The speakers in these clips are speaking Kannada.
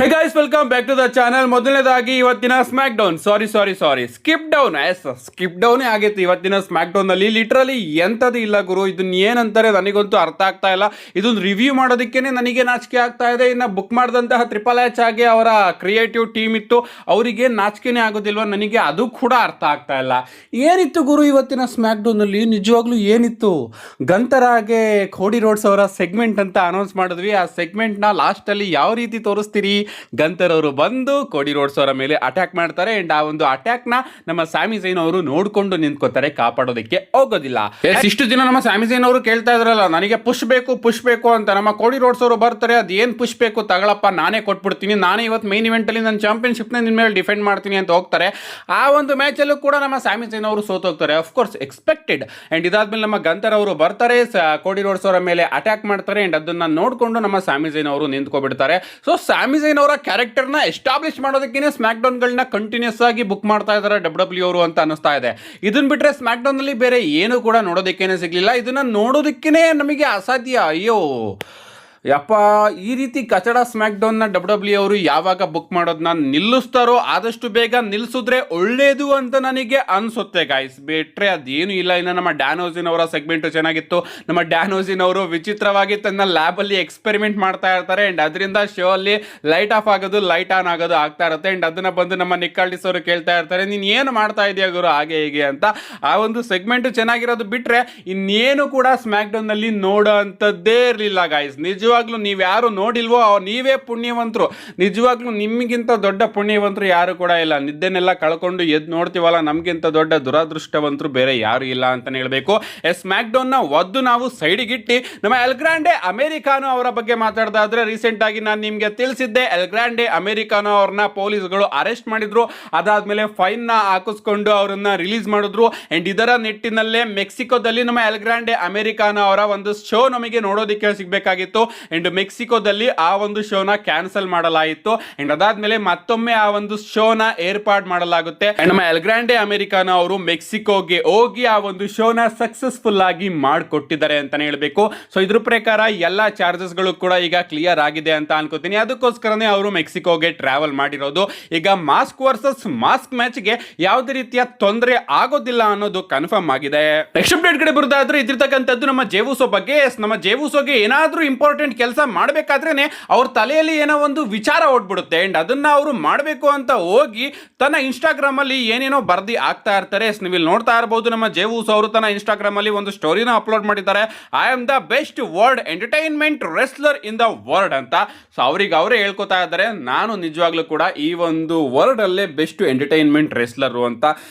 Hey guys, welcome back to the channel. ಮೊದಲನೇದಾಗಿ ಇವತ್ತಿನ SmackDown sorry skip down ಆಗಿತ್ತು ಇವತ್ತಿನ ಸ್ಮ್ಯಾಕ್ ಡೌನ್ ನಲ್ಲಿ. ಲಿಟ್ರಲಿ ಎಂಥದ್ದು ಇಲ್ಲ ಗುರು, ಇದನ್ನ ಏನಂತಾರೆ ನನಗಂತೂ ಅರ್ಥ ಆಗ್ತಾ ಇಲ್ಲ. ಇದೊಂದು ರಿವ್ಯೂ ಮಾಡೋದಕ್ಕೇನೆ ನನಗೆ ನಾಚಿಕೆ ಆಗ್ತಾ ಇದೆ. ಇನ್ನು ಬುಕ್ ಮಾಡಿದಂತಹ ಟ್ರಿಪಲ್ ಎಚ್ ಆಗಿ ಅವರ ಕ್ರಿಯೇಟಿವ್ ಟೀಮ್ ಇತ್ತು, ಅವರಿಗೆ ನಾಚಿಕೆನೇ ಆಗೋದಿಲ್ವ ನನಗೆ, ಅದು ಕೂಡ ಅರ್ಥ ಆಗ್ತಾ ಇಲ್ಲ. ಏನಿತ್ತು ಗುರು ಇವತ್ತಿನ ಸ್ಮ್ಯಾಕ್ ಡೌನ್ ನಲ್ಲಿ, ನಿಜವಾಗ್ಲೂ ಏನಿತ್ತು? ಗಂತರ ಹಾಗೆ ಕೋಡಿ ರೋಡ್ಸ್ ಅವರ ಸೆಗ್ಮೆಂಟ್ ಅಂತ ಅನೌನ್ಸ್ ಮಾಡಿದ್ವಿ. ಆ ಸೆಗ್ಮೆಂಟ್ ನ ಲಾಸ್ಟ್ ಅಲ್ಲಿ ಯಾವ ರೀತಿ ತೋರಿಸ್ತೀರಿ? ಗಂತರ್ ಅವರು ಬಂದು ಕೋಡಿ ರೋಡ್ಸ್ ಅವರ ಮೇಲೆ ಅಟ್ಯಾಕ್ ಮಾಡ್ತಾರೆ ಅಂಡ್ ಆ ಒಂದು ಅಟ್ಯಾಕ್ ನ ನಮ್ಮ ಸ್ಯಾಮಿ ಝೈನ್ ಅವರು ನೋಡ್ಕೊಂಡು ನಿಂತ್ಕೋತಾರೆ, ಕಾಪಾಡೋದಕ್ಕೆ ಹೋಗೋದಿಲ್ಲ. ಇಷ್ಟು ದಿನ ನಮ್ಮ ಸ್ಯಾಮಿ ಝೈನ್ ಅವರು ಕೇಳ್ತಾ ಇದ್ರಲ್ಲ, ನನಗೆ ಪುಷ್ ಬೇಕು ಅಂತ. ನಮ್ಮ ಕೋಡಿ ರೋಡ್ಸ್ ಅವರು ಬರ್ತಾರೆ, ಅದ್ ಏನ್ ಪುಷ್ ಬೇಕು ತಗೊಳಪ್ಪ, ನಾನೇ ಕೊಟ್ಬಿಡ್ತೀನಿ, ನಾನೇ ಇವತ್ತು ಮೈನ್ ಇವೆಂಟ್ ಅಲ್ಲಿ ನನ್ನ ಚಾಂಪಿಯನ್ಶಿಪ್ ನ ನಿನ್ ಮೇಲೆ ಡಿಫೆಂಡ್ ಮಾಡ್ತೀನಿ ಅಂತ ಹೋಗ್ತಾರೆ. ಆ ಒಂದು ಮ್ಯಾಚ್ ಅಲ್ಲೂ ಕೂಡ ನಮ್ಮ ಸ್ಯಾಮಿ ಝೈನ್ ಅವರು ಸೋತೋಗ್ತಾರೆ, ಅಫ್ಕೋರ್ಸ್ ಎಕ್ಸ್ಪೆಕ್ಟೆಡ್. ಅಂಡ್ ಇದಾದ್ಮೇಲೆ ನಮ್ಮ ಗಂತರ್ ಅವರು ಬರ್ತಾರೆ, ಕೋಡಿ ರೋಡ್ಸ್ ಅವರ ಮೇಲೆ ಅಟ್ಯಾಕ್ ಮಾಡ್ತಾರೆ ಅಂಡ್ ಅದನ್ನ ನೋಡ್ಕೊಂಡು ನಮ್ಮ ಸ್ಯಾಮಿ ಝೈನ್ ಅವರು ನಿಂತ್ಕೊಬಿಡ್ತಾರೆ. ಸೊ ಸ್ಯಾಮಿ ಝೈನ್ ಅವರ ಕ್ಯಾರೆಕ್ಟರ್ ನ ಎಸ್ಟಾಬ್ಲಿಷ್ ಮಾಡೋದಕ್ಕೆ ಸ್ಮ್ಯಾಕ್ ಡೌನ್ ಗಳನ್ನ ಕಂಟಿನ್ಯೂಸ್ ಆಗಿ ಬುಕ್ ಮಾಡ್ತಾ ಇದ್ದಾರೆ ಡಬ್ಲ್ಯೂ ಅವರು ಅಂತ ಅನಿಸ್ತಾ ಇದೆ. ಇದನ್ನ ಬಿಟ್ರೆ ಸ್ಮ್ಯಾಕ್ ಡೌನ್ ನಲ್ಲಿ ಬೇರೆ ಏನು ಕೂಡ ನೋಡೋದಕ್ಕೇನೆ ಸಿಗ್ಲಿಲ್ಲ. ಇದನ್ನ ನೋಡೋದಕ್ಕೇನೆ ನಮಗೆ ಅಸಾಧ್ಯ. ಅಯ್ಯೋ ಯಪ್ಪ, ಈ ರೀತಿ ಕಚಡ ಸ್ಮ್ಯಾಕ್ ಡೌನ್ ನ ಡಬ್ಲ್ಯೂ ಅವರು ಯಾವಾಗ ಬುಕ್ ಮಾಡೋದನ್ನ ನಿಲ್ಲಿಸ್ತಾರೋ ಆದಷ್ಟು ಬೇಗ ನಿಲ್ಲಿಸಿದ್ರೆ ಒಳ್ಳೇದು ಅಂತ ನನಗೆ ಅನ್ಸುತ್ತೆ ಗಾಯ್ಸ್. ಬಿಟ್ರೆ ಅದೇನು ಇಲ್ಲ. ಇನ್ನು ನಮ್ಮ ಡ್ಯಾನೋಸಿನ್ ಅವರ ಸೆಗ್ಮೆಂಟ್ ಚೆನ್ನಾಗಿತ್ತು. ನಮ್ಮ ಡ್ಯಾನೋಸಿನ್ ಅವರು ವಿಚಿತ್ರವಾಗಿ ತನ್ನ ಲ್ಯಾಬ್ ಅಲ್ಲಿ ಎಕ್ಸ್ಪೆರಿಮೆಂಟ್ ಮಾಡ್ತಾ ಇರ್ತಾರೆ ಅಂಡ್ ಅದರಿಂದ ಶೋ ಅಲ್ಲಿ ಲೈಟ್ ಆಫ್ ಆಗೋದು ಲೈಟ್ ಆನ್ ಆಗೋದು ಆಗ್ತಾ ಇರುತ್ತೆ. ಅಂಡ್ ಅದನ್ನ ಬಂದು ನಮ್ಮ ನಿಕ್ಕಾಲ್ಡಿಸ್ ಅವರು ಕೇಳ್ತಾ ಇರ್ತಾರೆ, ನೀನ್ ಏನು ಮಾಡ್ತಾ ಇದೆಯಾ ಗುರು ಹಾಗೆ ಹೀಗೆ ಅಂತ. ಆ ಒಂದು ಸೆಗ್ಮೆಂಟ್ ಚೆನ್ನಾಗಿರೋದು ಬಿಟ್ರೆ ಇನ್ನೇನು ಕೂಡ ಸ್ಮ್ಯಾಕ್ ಡೌನ್ ನಲ್ಲಿ ನೋಡೋ ಅಂತದ್ದೇ ಇರಲಿಲ್ಲ ಗಾಯ್ಸ್. ನಿಜವಾಗ್ಲೂ ನೀವ್ಯಾರು ನೋಡಿಲ್ವೋ ನೀವೇ ಪುಣ್ಯವಂತರು. ನಿಜವಾಗ್ಲೂ ನಿಮಗಿಂತ ದೊಡ್ಡ ಪುಣ್ಯವಂತರು ಯಾರು ಕೂಡ ಇಲ್ಲ. ನಿದ್ದೆನೆಲ್ಲ ಕಳ್ಕೊಂಡು ಎದ್ದು ನೋಡ್ತೀವಲ್ಲ, ನಮ್ಗಿಂತ ದೊಡ್ಡ ದುರಾದೃಷ್ಟವಂತರು ಬೇರೆ ಯಾರು ಇಲ್ಲ ಅಂತಾನೆ ಹೇಳ್ಬೇಕು. ಸ್ಮ್ಯಾಕ್ ಡೌನ್ ನ ಒದ್ದು ನಾವು ಸೈಡಿಗಿಟ್ಟು ನಮ್ಮ ಎಲ್ ಗ್ರಾಂಡೆ ಅಮೆರಿಕಾನೋ ಅವರ ಬಗ್ಗೆ ಮಾತಾಡೋದಾದ್ರೆ, ರೀಸೆಂಟ್ ಆಗಿ ನಾನು ನಿಮ್ಗೆ ತಿಳಿಸಿದ್ದೆ, ಎಲ್ ಗ್ರಾಂಡೆ ಅಮೆರಿಕಾನೋ ಅವ್ರನ್ನ ಪೊಲೀಸ್ಗಳು ಅರೆಸ್ಟ್ ಮಾಡಿದ್ರು. ಅದಾದ್ಮೇಲೆ ಫೈನ್ ನ ಹಾಕಿಸ್ಕೊಂಡು ಅವರನ್ನ ರಿಲೀಸ್ ಮಾಡಿದ್ರು. ಅಂಡ್ ಇದರ ನಿಟ್ಟಿನಲ್ಲೇ ಮೆಕ್ಸಿಕೋದಲ್ಲಿ ನಮ್ಮ ಎಲ್ ಗ್ರಾಂಡೆ ಅಮೆರಿಕಾನೋ ಅವರ ಒಂದು ಶೋ ನಮಗೆ ನೋಡೋದಕ್ಕೆ ಸಿಗ್ಬೇಕಾಗಿತ್ತು. ಅಂಡ್ ಮೆಕ್ಸಿಕೋದಲ್ಲಿ ಆ ಒಂದು ಶೋನ ಕ್ಯಾನ್ಸಲ್ ಮಾಡಲಾಯಿತು. ಅಂಡ್ ಅದಾದ್ಮೇಲೆ ಮತ್ತೊಮ್ಮೆ ಆ ಒಂದು ಶೋನ ಏರ್ಪಾಡು ಮಾಡಲಾಗುತ್ತೆ. ಅಂಡ್ ನಮ್ಮ ಎಲ್ ಗ್ರಾಂಡೆ ಅಮೆರಿಕಾನೋ ಅವರು ಮೆಕ್ಸಿಕೋಗೆ ಹೋಗಿ ಆ ಒಂದು ಶೋನ ಸಕ್ಸಸ್ಫುಲ್ ಆಗಿ ಮಾಡಿಕೊಟ್ಟಿದ್ದಾರೆ ಅಂತಾನೆ ಹೇಳ್ಬೇಕು. ಸೊ ಇದ್ರ ಪ್ರಕಾರ ಎಲ್ಲಾ ಚಾರ್ಜಸ್ ಗಳು ಕೂಡ ಈಗ ಕ್ಲಿಯರ್ ಆಗಿದೆ ಅಂತ ಅನ್ಕೋತೀನಿ. ಅದಕ್ಕೋಸ್ಕರನೇ ಅವರು ಮೆಕ್ಸಿಕೋಗೆ ಟ್ರಾವೆಲ್ ಮಾಡಿರೋದು. ಈಗ ಮಾಸ್ಕ್ ವರ್ಸಸ್ ಮಾಸ್ಕ್ ಮ್ಯಾಚ್ ಗೆ ಯಾವುದೇ ರೀತಿಯ ತೊಂದರೆ ಆಗೋದಿಲ್ಲ ಅನ್ನೋದು ಕನ್ಫರ್ಮ್ ಆಗಿದೆ. ನೆಕ್ಸ್ಟ್ ಅಪ್ಡೇಟ್ ಕಡೆ ಬರೋದಾದ್ರೆ ಇದ್ದಿರ್ತಕ್ಕಂಥದ್ದು ನಮ್ಮ ಜೇವುಸೋ ಬಗ್ಗೆ. ನಮ್ಮ ಜೇವುಸೋಗೆ ಏನಾದ್ರೂ ಇಂಪಾರ್ಟೆಂಟ್ ಕೆಲಸ ಮಾಡಬೇಕಾದ್ರೇನೆ ಅವ್ರ ತಲೆಯಲ್ಲಿ ಏನೋ ಒಂದು ವಿಚಾರ ಓಡ್ಬಿಡುತ್ತೆ. ಅಂಡ್ ಅದನ್ನ ಅವರು ಮಾಡಬೇಕು ಅಂತ ಹೋಗಿ ತನ್ನ ಇನ್ಸ್ಟಾಗ್ರಾಮ್ ಅಲ್ಲಿ ಏನೇನೋ ಬರ್ದಿ ಆಗ್ತಾ ಇರ್ತಾರೆ. ನೀವು ಇಲ್ಲಿ ನೋಡ್ತಾ ಇರಬಹುದು, ನಮ್ಮ ಜೇವುಸೋ ಅವರು ತನ್ನ ಇನ್ಸ್ಟಾಗ್ರಾಮ್ ಅಲ್ಲಿ ಒಂದು ಸ್ಟೋರಿನ ಅಪ್ಲೋಡ್ ಮಾಡಿದ್ದಾರೆ. I am the best world entertainment wrestler in the world ಅಂತ. ಸೊ ಅವ್ರಿಗೆ ಅವರೇ ಹೇಳ್ಕೊತಾ ಇದ್ದಾರೆ, ನಾನು ನಿಜವಾಗ್ಲೂ ಕೂಡ ಈ ಒಂದು ವರ್ಲ್ಡ್ ಅಲ್ಲೇ ಬೆಸ್ಟ್ ಎಂಟರ್ಟೈನ್ಮೆಂಟ್ ರೆಸ್ಲರ್ ಅಂತ.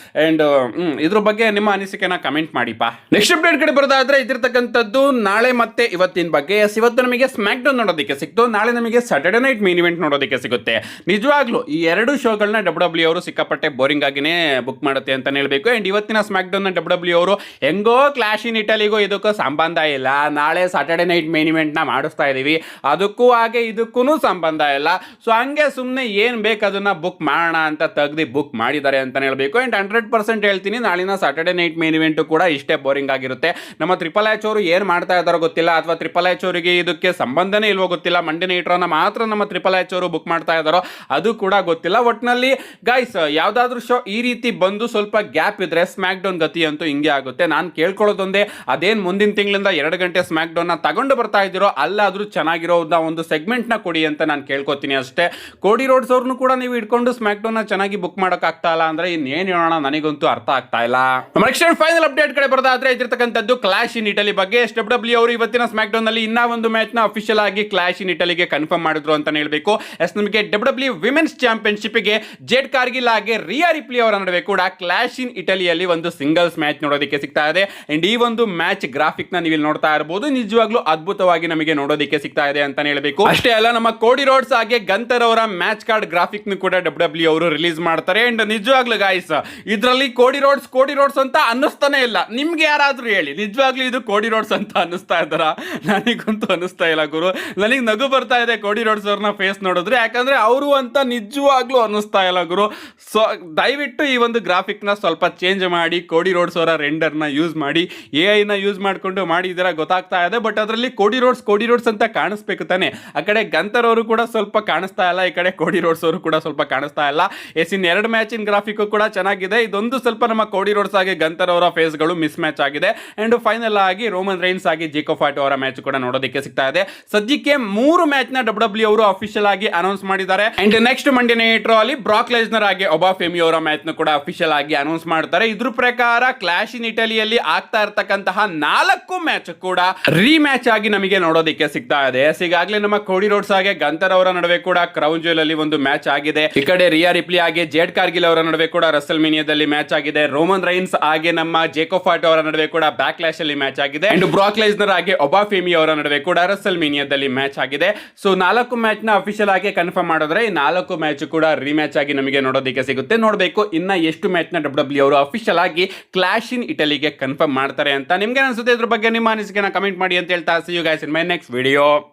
ಅಂಡ್ ಇದ್ರ ಬಗ್ಗೆ ನಿಮ್ಮ ಅನಿಸಿಕೆನ ಕಮೆಂಟ್ ಮಾಡಿಪ್ಪ. ನೆಕ್ಸ್ಟ್ ಅಪ್ಡೇಟ್ ಕಡೆ ಬರೋದಾದ್ರೆ ಇದಿರ್ತಕ್ಕಂಥದ್ದು ನಾಳೆ ಮತ್ತೆ ಇವತ್ತಿನ ಬಗ್ಗೆ. ಇವತ್ತು ನಮಗೆ ಸ್ಮ್ಯಾಕ್ ಡೌನ್ ನೋಡೋದಕ್ಕೆ ಸಿಕ್ತು, ನಾಳೆ ನಮಗೆ ಸ್ಯಾಟರ್ಡೆ ನೈಟ್ ಮೇನ್ ಇವೆಂಟ್ ನೋಡೋದಕ್ಕೆ ಸಿಗುತ್ತೆ. ನಿಜವಾಗ್ಲೂ ಈ ಎರಡು ಶೋಗಳನ್ನ ಡಬ್ಲ್ಯೂ ಅವರು ಸಿಕ್ಕಾಪಟ್ಟೆ ಬೋರಿಂಗ್ ಆಗಿನೇ ಬುಕ್ ಮಾಡುತ್ತೆ ಅಂತ ಹೇಳ್ಬೇಕು. ಅಂಡ್ ಇವತ್ತಿನ ಸ್ಮ್ಯಾಕ್ ಡೌನ್ ಡಬ್ಲ್ಯೂ ಅವರು ಹೆಂಗೋ ಕ್ಲಾಶ್ ಇನ್ ಇಟಲಿಗೂ ಇದಕ್ಕೂ ಸಂಬಂಧ ಇಲ್ಲ, ನಾಳೆ ಸ್ಯಾಟರ್ಡೆ ನೈಟ್ ಮೇನ್ ಇವೆಂಟ್ ನ ಮಾಡಿಸ್ತಾ ಇದೀವಿ, ಅದಕ್ಕೂ ಹಾಗೆ ಇದಕ್ಕೂ ಸಂಬಂಧ ಇಲ್ಲ. ಸೊ ಹಂಗೆ ಸುಮ್ಮನೆ ಏನ್ ಬೇಕು ಅದನ್ನ ಬುಕ್ ಮಾಡೋಣ ಅಂತ ತೆಗ್ದು ಬುಕ್ ಮಾಡಿದ್ದಾರೆ ಅಂತ ಹೇಳ್ಬೇಕು. ಅಂಡ್ 100% ಹೇಳ್ತೀನಿ, ನಾಳಿನ ಸ್ಯಾಟರ್ಡೆ ನೈಟ್ ಮೇನ್ ಇವೆಂಟ್ ಕೂಡ ಇಷ್ಟೇ ಬೋರಿಂಗ್ ಆಗಿರುತ್ತೆ. ನಮ್ಮ ಟ್ರಿಪಲ್ ಎಚ್ ಅವರು ಏನ್ ಮಾಡ್ತಾ ಇದಾರೋ ಗೊತ್ತಿಲ್ಲ, ಅಥವಾ ಟ್ರಿಪಲ್ ಎಚ್ ಅವರಿಗೆ ಇದಕ್ಕೆ ಸಂಬಂಧನೇ ಇಲ್ವೋ ಗೊತ್ತಿಲ್ಲ. ಮಂಡೇ ನೈಟ್ ರೋನ ಮಾತ್ರ ನಮ್ಮ ಟ್ರಿಪಲ್ ಎಚ್ ಅವರು ಬುಕ್ ಮಾಡ್ತಾ ಇದ್ದಾರೋ ಅದು ಕೂಡ ಗೊತ್ತಿಲ್ಲ. ಒಟ್ಟಿನಲ್ಲಿ ಗೈಸ್, ಯಾವ್ದಾದ್ರು ಶೋ ಈ ರೀತಿ ಬಂದು ಸ್ವಲ್ಪ ಗ್ಯಾಪ್ ಇದ್ರೆ ಸ್ಮ್ಯಾಕ್ ಡೌನ್ ಗತಿ ಅಂತೂ ಹಿಂಗೆ ಆಗುತ್ತೆ. ನಾನು ಕೇಳ್ಕೊಳ್ಳೋದೊಂದೇ, ಅದೇನ್ ಮುಂದಿನ ತಿಂಗಳಿಂದ 2 ಗಂಟೆ ಸ್ಮ್ಯಾಕ್ ಡೌನ್ ನ ತಗೊಂಡು ಬರ್ತಾ ಇದ್ದೀರೋ ಅಲ್ಲಾದ್ರೂ ಚೆನ್ನಾಗಿರೋ ಒಂದು ಸೆಗ್ಮೆಂಟ್ ನ ಕೊಡಿ ಅಂತ ನಾನು ಕೇಳ್ಕೊತೀನಿ ಅಷ್ಟೇ. ಕೋಡಿ ರೋಡ್ಸ್ ಅವ್ರನ್ನು ಕೂಡ ನೀವು ಇಟ್ಕೊಂಡು ಸ್ಮ್ಯಾಕ್ ಡೌನ್ ನ ಚೆನ್ನಾಗಿ ಬುಕ್ ಮಾಡಕ್ ಆಗ್ತಾ ಇಲ್ಲ ಅಂದ್ರೆ ಇನ್ನೇನ್ ಹೇಳೋಣ, ನನಗಂತೂ ಅರ್ಥ ಆಗ್ತಾ ಇಲ್ಲ. ನೆಕ್ಸ್ಟ್ ಫೈನಲ್ ಅಪ್ಡೇಟ್ ಕಡೆ ಬರೋದಾದ್ರೆ ಇದಿರ್ತಕ್ಕಂಥದ್ದು ಕ್ಲಾಶ್ ಇನ್ ಇಟಲಿ ಬಗ್ಗೆ. ಡಬ್ಲ್ಯೂ ಅವರು ಇವತ್ತಿನ ಸ್ಮ್ಯಾಕ್ ಡೌನ್ ನಲ್ಲಿ ಇನ್ನೂ ಒಂದು ಮ್ಯಾಚ್ ನ ಅಫಿಷಿಯಲ್ ಆಗಿ ಕ್ಲಾಶ್ ಇನ್ ಇಟಲಿಗೆ ಕನ್ಫರ್ಮ್ ಮಾಡಿದ್ರು ಅಂತ ಹೇಳ್ಬೇಕು. ನಮಗೆ ಡಬ್ಲ್ಯೂ ವಿಮೆನ್ಸ್ ಚಾಂಪಿಯನ್ಶಿಪ್ ಗೆ ಜೆಡ್ ಕಾರ್ಗಿಲ್ ಹಾಗೆ ರಿಯಾ ರಿಪ್ಲಿ ಅವರ ನಡುವೆ ಕೂಡ ಕ್ಲಾಶ್ ಇನ್ ಇಟಲಿಯಲ್ಲಿ ಒಂದು ಸಿಂಗಲ್ಸ್ ಮ್ಯಾಚ್ ನೋಡೋದಕ್ಕೆ ಸಿಗ್ತಾ ಇದೆ. ಅಂಡ್ ಈ ಒಂದು ಮ್ಯಾಚ್ ಗ್ರಾಫಿಕ್ ನ ನೀವು ನೋಡ್ತಾ ಇರಬಹುದು, ನಿಜವಾಗ್ಲೂ ಅದ್ಭುತವಾಗಿ ನಮಗೆ ನೋಡೋದಕ್ಕೆ ಸಿಗ್ತಾ ಇದೆ ಅಂತ ಹೇಳ್ಬೇಕು. ಅಷ್ಟೇ ಅಲ್ಲ, ನಮ್ಮ ಕೋಡಿ ರೋಡ್ಸ್ ಹಾಗೆ ಗಂತರ್ ಅವರ ಮ್ಯಾಚ್ ಕಾರ್ಡ್ ಗ್ರಾಫಿಕ್ ಕೂಡ ಡಬ್ಲ್ಯೂ ಅವರು ರಿಲೀಸ್ ಮಾಡ್ತಾರೆ. ಅಂಡ್ ನಿಜವಾಗ್ಲೂ ಗಾಯ್ಸ್, ಇದರಲ್ಲಿ ಕೋಡಿ ರೋಡ್ಸ್ ಅಂತ ಅನ್ನಿಸ್ತಾನೆ ಇಲ್ಲ. ನಿಮ್ಗೆ ಯಾರಾದ್ರೂ ಹೇಳಿ, ನಿಜವಾಗ್ಲೂ ಇದು ಕೋಡಿ ರೋಡ್ಸ್ ಅಂತ ಅನ್ನಿಸ್ತಾ ಇದ್ದಾರಾ? ನನಗಂತೂ ಅನ್ನಿಸ್ತಾ ಇಲ್ಲ. ಇಲ್ಲ ಗುರು. ನನಗೆ ನಗು ಬರ್ತಾ ಇದೆ ಕೋಡಿ ರೋಡ್ಸ್ ಅವ್ರನ್ನ ಫೇಸ್ ನೋಡಿದ್ರೆ, ಯಾಕಂದ್ರೆ ಅವರು ಅಂತ ನಿಜವಾಗ್ಲೂ ಅನ್ನಿಸ್ತಾ ಇಲ್ಲ ಗುರು. ಸೊ ದಯವಿಟ್ಟು ಈ ಒಂದು ಗ್ರಾಫಿಕ್ನ ಸ್ವಲ್ಪ ಚೇಂಜ್ ಮಾಡಿ, ಕೋಡಿ ರೋಡ್ಸ್ ಅವರ ರೆಂಡರ್ನ ಯೂಸ್ ಮಾಡಿ, AI ನ ಯೂಸ್ ಮಾಡಿಕೊಂಡು ಮಾಡಿದ್ದೀರಾ ಗೊತ್ತಾಗ್ತಾ ಇದೆ. ಬಟ್ ಅದರಲ್ಲಿ ಕೋಡಿ ರೋಡ್ಸ್ ಅಂತ ಕಾಣಿಸ್ಬೇಕು ತಾನೆ. ಆ ಕಡೆ ಗಂತರ್ ಅವರು ಕೂಡ ಸ್ವಲ್ಪ ಕಾಣಿಸ್ತಾ ಇಲ್ಲ, ಈ ಕಡೆ ಕೋಡಿ ರೋಡ್ಸ್ ಅವರು ಕೂಡ ಸ್ವಲ್ಪ ಕಾಣಿಸ್ತಾ ಇಲ್ಲ. ಇನ್ 2 ಮ್ಯಾಚಿನ ಗ್ರಾಫಿಕ್ ಕೂಡ ಚೆನ್ನಾಗಿದೆ. ಇದೊಂದು ಸ್ವಲ್ಪ ನಮ್ಮ ಕೋಡಿ ರೋಡ್ಸ್ ಆಗಿ ಗಂತರ್ ಅವರ ಫೇಸ್ಗಳು ಮಿಸ್ ಮ್ಯಾಚ್ ಆಗಿದೆ. ಅಂಡ್ ಫೈನಲ್ ಆಗಿ ರೋಮನ್ ರೈನ್ಸ್ ಆಗಿ ಜೇಕೋ ಫಾಟೋ ಅವರ ಮ್ಯಾಚ್ ಕೂಡ ನೋಡೋದಕ್ಕೆ ಸಿಗ್ತಾ ಇದೆ. ಸದ್ಯಕ್ಕೆ 3 ಮ್ಯಾಚ್ ನ WWE ಅವರು ಅಫಿಷಿಯಲ್ ಆಗಿ ಅನೌನ್ಸ್ ಮಾಡಿದ್ದಾರೆ. ಅಂಡ್ ನೆಕ್ಸ್ಟ್ ಮಂಡೇ ನೈಟ್ ಅಲ್ಲಿ ಬ್ರಾಕ್ ಲೆಸ್ನರ್ ಆಗಿ ಒಬಾಫೆಮಿ ಅವರ ಮ್ಯಾಚ್ ನ ಕೂಡ ಅಫಿಷಿಯಲ್ ಆಗಿ ಅನೌನ್ಸ್ ಮಾಡ್ತಾರೆ. ಇದ್ರ ಪ್ರಕಾರ ಕ್ಲಾಶ್ ಇನ್ ಇಟಲಿಯಲ್ಲಿ ಆಗ್ತಾ ಇರತಕ್ಕಂತಹ 4 ಮ್ಯಾಚ್ ಕೂಡ ರೀಮ್ಯಾಚ್ ಆಗಿ ನಮಗೆ ನೋಡೋದಕ್ಕೆ ಸಿಗ್ತಾ ಇದೆ. ಈಗಾಗಲೇ ನಮ್ಮ ಕೋಡಿ ರೋಡ್ಸ್ ಆಗಿ ಗಂತರ್ ಅವರ ನಡುವೆ ಕೂಡ ಕ್ರೌನ್ ಜ್ಯುವೆಲ್ ಅಲ್ಲಿ ಒಂದು ಮ್ಯಾಚ್ ಆಗಿದೆ. ಈ ಕಡೆ ರಿಯಾ ರಿಪ್ಲಿ ಆಗಿ ಜೇಡ್ ಕಾರ್ಗಿಲ್ ಅವರ ನಡುವೆ ಕೂಡ ರಸಲ್ ಮಿನಿಯಾದಲ್ಲಿ ಮ್ಯಾಚ್ ಆಗಿದೆ. ರೋಮನ್ ರೈನ್ಸ್ ಆಗಿ ನಮ್ಮ ಜೇಕೋ ಫಾಟೋ ಅವರ ನಡುವೆ ಕೂಡ ಬ್ಯಾಕ್ ಲ್ಯಾಶ್ ಅಲ್ಲಿ ಮ್ಯಾಚ್ ಆಗಿದೆ. ಅಂಡ್ ಬ್ರಾಕ್ ಲೆಸ್ನರ್ ಆಗಿ ಒಬಾಫೆಮಿ ಅವರ ನಡುವೆ ಕೂಡ ರಸಲ್ ಮಿನಿಯಾದಲ್ಲಿ ಮ್ಯಾಚ್ ಆಗಿದೆ. ಸೊ 4 ಮ್ಯಾಚ್ ನ ಅಫಿಷಿಯಲ್ ಆಗಿ ಕನ್ಫರ್ಮ್ ಮಾಡಿದ್ರೆ ಈ 4 ಮ್ಯಾಚ್ ಕೂಡ ರಿಮ್ಯಾಚ್ ಆಗಿ ನಮಗೆ ನೋಡೋದಕ್ಕೆ ಸಿಗುತ್ತೆ. ನೋಡಬೇಕು ಇನ್ನ ಎಷ್ಟು ಮ್ಯಾಚ್ ನ WWE ಅವರು ಅಫಿಷಿಯಲ್ ಆಗಿ ಕ್ಲಾಶ್ ಇನ್ ಇಟಲಿಗೆ ಕನ್ಫರ್ಮ್ ಮಾಡ್ತಾರೆ ಅಂತ. ನಿಮ್ಗೆ ಅನ್ಸುತ್ತೆ ಇದ್ರ ಬಗ್ಗೆ ನಿಮ್ಮ ಅನಿಸಿಕೆನ ಕಮೆಂಟ್ ಮಾಡಿ ಅಂತ ಹೇಳ್ತಾ, see you guys in my next video.